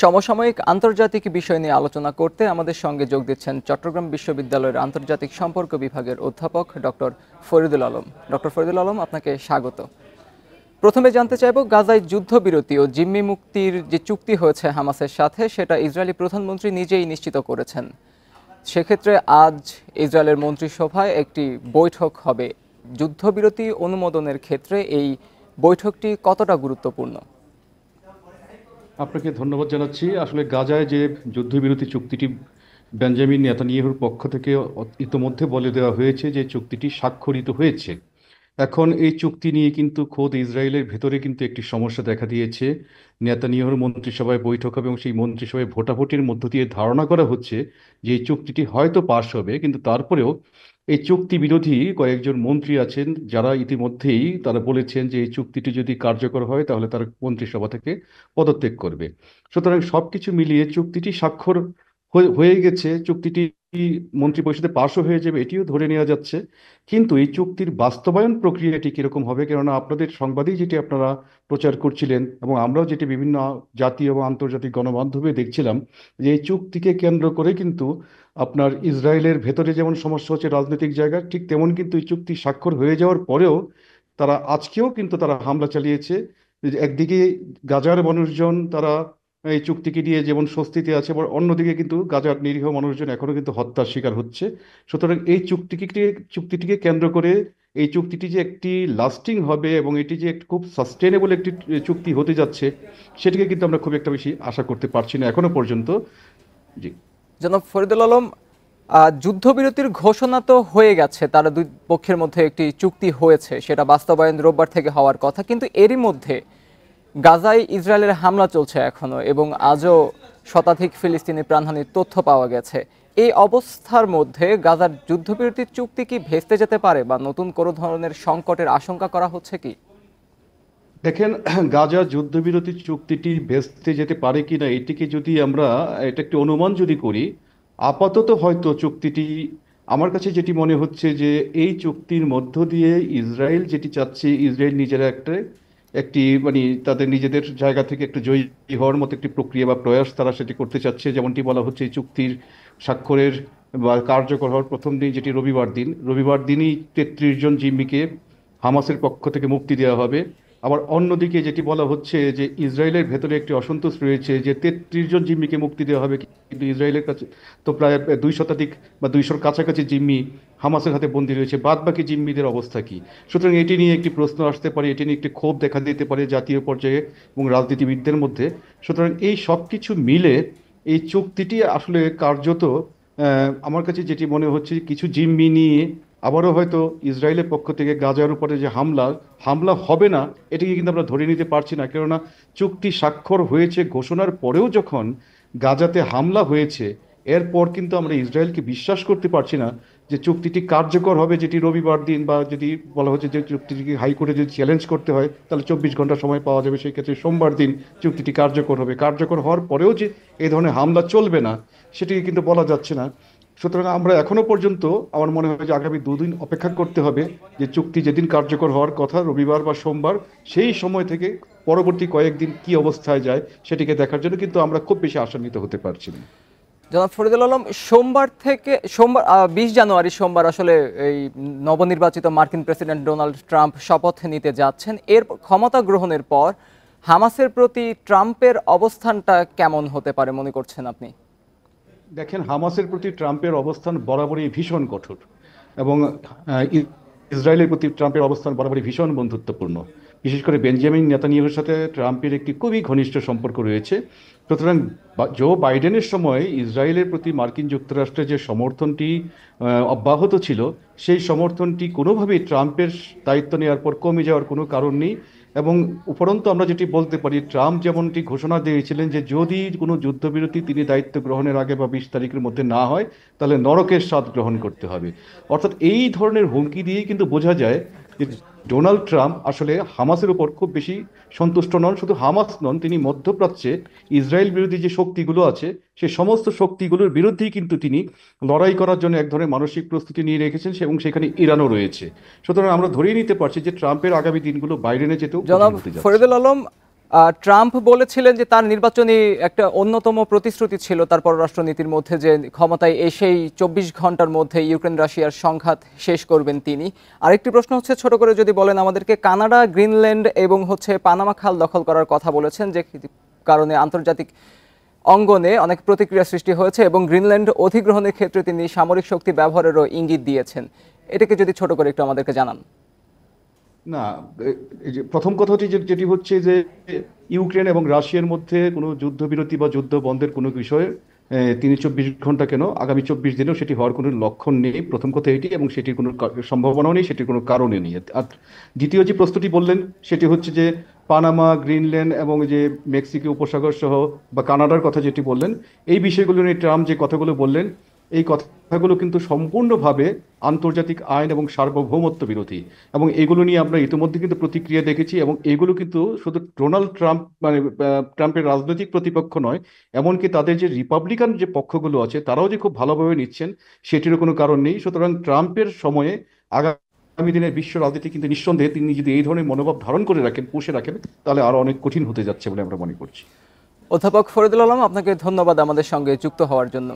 সমসাময়িক আন্তর্জাতিক বিষয় নিয়ে আলোচনা করতে আমাদের সঙ্গে যোগ দিচ্ছেন চট্টগ্রাম বিশ্ববিদ্যালয়ের আন্তর্জাতিক সম্পর্ক বিভাগের অধ্যাপক ডক্টর ফরিদুল আলম। ডক্টর ফরিদুল আলম, আপনাকে স্বাগত। প্রথমে জানতে চাইব, গাজায় যুদ্ধবিরতি ও জিম্মি মুক্তির যে চুক্তি হয়েছে হামাসের সাথে, সেটা ইসরায়েলি প্রধানমন্ত্রী নিজেই নিশ্চিত করেছেন। সেক্ষেত্রে আজ ইসরায়েলের মন্ত্রিসভায় একটি বৈঠক হবে। যুদ্ধবিরতি অনুমোদনের ক্ষেত্রে এই বৈঠকটি কতটা গুরুত্বপূর্ণ? আপনাকে ধন্যবাদ জানাচ্ছি। আসলে গাজায় যে যুদ্ধবিরতি চুক্তিটি বেঞ্জামিন নেতানিয়াহুর পক্ষ থেকে ইতোমধ্যে বলে দেওয়া হয়েছে যে চুক্তিটি স্বাক্ষরিত হয়েছে। এখন এই চুক্তি নিয়ে কিন্তু খোদ ইসরায়েলের ভেতরে কিন্তু একটি সমস্যা দেখা দিয়েছে। নেতানিয়াহুর মন্ত্রিসভায় বৈঠক হবে এবং সেই মন্ত্রিসভায় ভোটাভুটির মধ্য দিয়ে ধারণা করা হচ্ছে যে এই চুক্তিটি হয়তো পাশ হবে, কিন্তু তারপরেও এই চুক্তি বিরোধী কয়েকজন মন্ত্রী আছেন যারা ইতিমধ্যেই তারা বলেছেন যে এই চুক্তিটি যদি কার্যকর হয় তাহলে তারা মন্ত্রিসভা থেকে পদত্যাগ করবে। সুতরাং সবকিছু মিলিয়ে চুক্তিটি স্বাক্ষর হয়ে গেছে, চুক্তিটি মন্ত্রিপরিষদে পাশও হয়ে যাবে এটিও ধরে নেওয়া যাচ্ছে। কিন্তু এই চুক্তির বাস্তবায়ন প্রক্রিয়াটি কিরকম হবে, কেননা আপনাদের সংবাদেই যেটি আপনারা প্রচার করছিলেন এবং আমরাও যেটি বিভিন্ন জাতীয় এবং আন্তর্জাতিক গণমাধ্যমে দেখছিলাম, যে এই চুক্তিকে কেন্দ্র করে কিন্তু আপনার ইসরায়েলের ভেতরে যেমন সমস্যা হচ্ছে রাজনৈতিক জায়গা, ঠিক তেমন কিন্তু এই চুক্তি স্বাক্ষর হয়ে যাওয়ার পরেও তারা আজকেও কিন্তু তারা হামলা চালিয়েছে। একদিকে গাজার মানুষজন তারা এই চুক্তিকে নিয়ে যেমন স্বস্তিতে আছে, আবার অন্যদিকে কিন্তু গাজার নিরীহ মানুষজন এখনো কিন্তু হত্যার শিকার হচ্ছে। সুতরাং এই চুক্তিটিকে কেন্দ্র করে এই চুক্তিটি যে একটি লাস্টিং হবে এবং এটি যে একটি খুব সাস্টেনেবল একটি চুক্তি হতে যাচ্ছে, সেটিকে কিন্তু আমরা খুব একটা বেশি আশা করতে পারছি না এখনো পর্যন্ত। জি জনাব ফরিদুল আলম, যুদ্ধবিরতির ঘোষণা তো হয়ে গেছে, তারা দুই পক্ষের মধ্যে একটি চুক্তি হয়েছে, সেটা বাস্তবায়ন রোববার থেকে হওয়ার কথা, কিন্তু এরই মধ্যে গাজায় ইসরায়েলের হামলা চলছে এখনো এবং আজও শতাধিক ফিলিস্তিনি প্রাণহানির তথ্য পাওয়া গেছে। এই অবস্থার মধ্যে গাজার যুদ্ধবিরতির চুক্তি কি ভেস্তে যেতে পারে বা নতুন কোনো ধরনের সংকটের আশঙ্কা করা হচ্ছে কি? দেখেন, গাজা যুদ্ধবিরতি চুক্তিটি ভেস্তে যেতে পারে কিনা এটিকে যদি আমরা এটা একটি অনুমান যদি করি, আপাতত হয়তো চুক্তিটি, আমার কাছে যেটি মনে হচ্ছে যে এই চুক্তির মধ্য দিয়ে ইসরায়েল যেটি চাচ্ছে, ইসরায়েল নিজেরা একটি মানে তাদের নিজেদের জায়গা থেকে একটু জয়ী হওয়ার মতো একটি প্রক্রিয়া বা প্রয়াস তারা সেটি করতে চাচ্ছে। যেমনটি বলা হচ্ছে এই চুক্তির স্বাক্ষরের বা কার্যকর হওয়ার প্রথম দিন, যেটি রবিবার দিনই 33 জন জিম্মিকে হামাসের পক্ষ থেকে মুক্তি দেওয়া হবে। আবার অন্যদিকে যেটি বলা হচ্ছে যে ইসরায়েলের ভেতরে একটি অসন্তোষ রয়েছে যে 33 জন জিম্মিকে মুক্তি দেওয়া হবে, কিন্তু ইসরায়েলের কাছে তো প্রায় 2 শতাধিক বা 200-র কাছাকাছি জিম্মি হামাসের হাতে বন্দী রয়েছে। বাদ বাকি জিম্মিদের অবস্থা কি? সুতরাং এটি নিয়ে একটি প্রশ্ন আসতে পারে, এটি নিয়ে একটি ক্ষোভ দেখা দিতে পারে জাতীয় পর্যায়ে এবং রাজনীতিবিদদের মধ্যে। সুতরাং এই সব কিছু মিলে এই চুক্তিটি আসলে কার্যত আমার কাছে যেটি মনে হচ্ছে, কিছু জিম্মি নিয়ে আবারও হয়তো ইসরায়েলের পক্ষ থেকে গাজার উপরে যে হামলা হবে না, এটিকে কিন্তু আমরা ধরে নিতে পারছি না। কেননা চুক্তি স্বাক্ষর হয়েছে ঘোষণার পরেও যখন গাজাতে হামলা হয়েছে, এরপর কিন্তু আমরা ইসরায়েলকে বিশ্বাস করতে পারছি না যে চুক্তিটি কার্যকর হবে, যেটি রবিবার দিন, বা যদি বলা হচ্ছে যে চুক্তিটিকে হাইকোর্টে যদি চ্যালেঞ্জ করতে হয় তাহলে 24 ঘন্টা সময় পাওয়া যাবে, সেই ক্ষেত্রে সোমবার দিন চুক্তিটি কার্যকর হবে। কার্যকর হওয়ার পরেও যে এই ধরনের হামলা চলবে না, সেটিকে কিন্তু বলা যাচ্ছে না। সুতরাং আমরা এখনো পর্যন্ত আমার মনে হয় যে আগামী 2 দিন অপেক্ষা করতে হবে, যে চুক্তি যেদিন কার্যকর হওয়ার কথা রবিবার বা সোমবার, সেই সময় থেকে পরবর্তী কয়েকদিন কি অবস্থায় যায় সেটিকে দেখার জন্য কিন্তু আমরা খুব বেশি আশান্বিত হতে পারছি না। জনাব ফরিদুল আলম, সোমবার 20 জানুয়ারি সোমবার আসলে এই নবনির্বাচিত মার্কিন প্রেসিডেন্ট ডোনাল্ড ট্রাম্প শপথ নিতে যাচ্ছেন। এর ক্ষমতা গ্রহণের পর হামাসের প্রতি ট্রাম্পের অবস্থানটা কেমন হতে পারে মনে করছেন আপনি? দেখেন, হামাসের প্রতি ট্রাম্পের অবস্থান বরাবরই ভীষণ কঠোর এবং ইসরায়েলের প্রতি ট্রাম্পের অবস্থান বরাবরই ভীষণ বন্ধুত্বপূর্ণ। বিশেষ করে বেঞ্জামিন নেতানিয়াহুর সাথে ট্রাম্পের একটি খুবই ঘনিষ্ঠ সম্পর্ক রয়েছে। সুতরাং জো বাইডেনের সময় ইসরায়েলের প্রতি মার্কিন যুক্তরাষ্ট্রের যে সমর্থনটি অব্যাহত ছিল, সেই সমর্থনটি কোনোভাবেই ট্রাম্পের দায়িত্ব নেওয়ার পর কমে যাওয়ার কোনো কারণ নেই। এবং উপরন্তু আমরা যেটি বলতে পারি, ট্রাম্প যেমনটি ঘোষণা দিয়েছিলেন যে যদি কোনো যুদ্ধবিরতি তিনি দায়িত্ব গ্রহণের আগে বা 20 তারিখের মধ্যে না হয় তাহলে নরকের স্বাদ গ্রহণ করতে হবে। অর্থাৎ এই ধরনের হুমকি দিয়েই কিন্তু বোঝা যায় যে ডোনাল্ড ট্রাম্প আসলে হামাসের উপর খুব বেশি সন্তুষ্ট নন। শুধু হামাস নন, তিনি মধ্যপ্রাচ্যে ইসরায়েল বিরোধী যে শক্তিগুলো আছে সেই সমস্ত শক্তিগুলোর বিরুদ্ধেই কিন্তু তিনি লড়াই করার জন্য এক ধরনের মানসিক প্রস্তুতি নিয়ে রেখেছেন, এবং সেখানে ইরানও রয়েছে। সুতরাং আমরা ধরেই নিতে পারছি যে ট্রাম্পের আগামী দিনগুলো বাইডেনে যেতেও কঠিন জনাব হতে যাচ্ছে। ফরিদুল আলম, ট্রাম্প বলেছিলেন যে তার নির্বাচনী একটা অন্যতম প্রতিশ্রুতি ছিল তার পররাষ্ট্রনীতির মধ্যে যে ক্ষমতায় এসেই 24 ঘন্টার মধ্যে ইউক্রেন রাশিয়ার সংঘাত শেষ করবেন তিনি। আরেকটি প্রশ্ন হচ্ছে, ছোট করে যদি বলেন আমাদেরকে, কানাডা, গ্রিনল্যান্ড এবং পানামা খাল দখল করার কথা বলেছেন, যে কারণে আন্তর্জাতিক অঙ্গনে অনেক প্রতিক্রিয়া সৃষ্টি হয়েছে এবং গ্রিনল্যান্ড অধিগ্রহণের ক্ষেত্রে তিনি সামরিক শক্তি ব্যবহারেরও ইঙ্গিত দিয়েছেন। এটাকে যদি ছোট করে একটু আমাদেরকে জানান। না, এই যে প্রথম কথাটি যেটি হচ্ছে যে ইউক্রেন এবং রাশিয়ার মধ্যে কোনো যুদ্ধবিরতি বা যুদ্ধ বন্ধের কোনো বিষয়ে তিনি 24 ঘন্টা কেন, আগামী 24 দিনেও সেটি হওয়ার কোনো লক্ষণ নেই। প্রথম কথা এটি, এবং সেটির কোনো সম্ভাবনাও নেই, সেটির কোনো কারণে নেই। আর দ্বিতীয় যে প্রশ্নটি বললেন সেটি হচ্ছে যে পানামা, গ্রিনল্যান্ড এবং যে মেক্সিকো উপসাগর সহ বা কানাডার কথা যেটি বললেন, এই বিষয়গুলো নিয়ে ট্রাম্প যে কথাগুলো বললেন, এই কথাগুলো কিন্তু সম্পূর্ণভাবে আন্তর্জাতিক আইন এবং সার্বভৌমত্ব বিরোধী। এবং এগুলো নিয়ে আমরা ইতিমধ্যে কিন্তু প্রতিক্রিয়া দেখেছি, এবং এগুলো কিন্তু শুধু ডোনাল্ড ট্রাম্প মানে ট্রাম্পের রাজনৈতিক প্রতিপক্ষ নয়, এমনকি তাদের যে রিপাবলিকান যে পক্ষগুলো আছে তারাও যে খুব ভালোভাবে নিচ্ছেন, সেটিরও কোনো কারণ নেই। সুতরাং ট্রাম্পের সময়ে আগামী দিনের বিশ্ব রাজনীতি কিন্তু নিঃসন্দেহে তিনি যদি এই ধরনের মনোভাব ধারণ করে রাখেন, পুষে রাখেন, তাহলে আরো অনেক কঠিন হতে যাচ্ছে বলে আমরা মনে করছি। অধ্যাপক ফরিদুল আলম, আপনাকে ধন্যবাদ আমাদের সঙ্গে যুক্ত হওয়ার জন্য।